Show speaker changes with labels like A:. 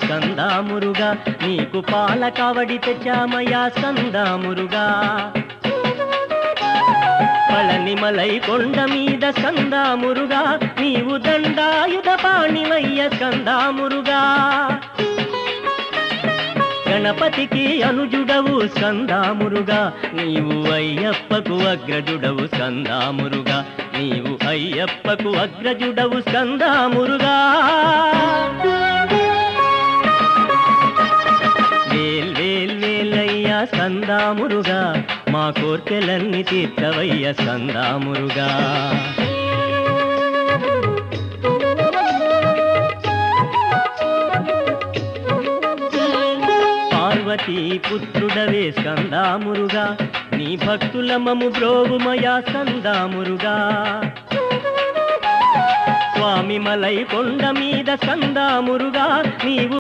A: స్కందామురుగా నీకు పాల కావడి తెచ్చామయ్యా స్కందామురుగా పళనిమలై కొండ మీద స్కందామురుగా నీవు దండాయుధ పాణివయ్య స్కందామురుగా గణపతికి అనుజుడవు స్కందామురుగా నీవు అయ్యప్పకు అగ్రజుడవు స్కందామురుగా నీవు అయ్యప్పకు అగ్రజుడవు స్కందామురుగా వేల్ వేల్ వేలయ్యా స్కందామురుగా మా కోర్కెలన్నీ తీర్చవయ్య స్కందామురుగా పార్వతీ పుత్రుడవే స్కందామురుగా నీ భక్తుల మము బ్రోవుమయా స్కందామురుగా స్వామి మలై కొండ మీద స్కందామురుగా నీవు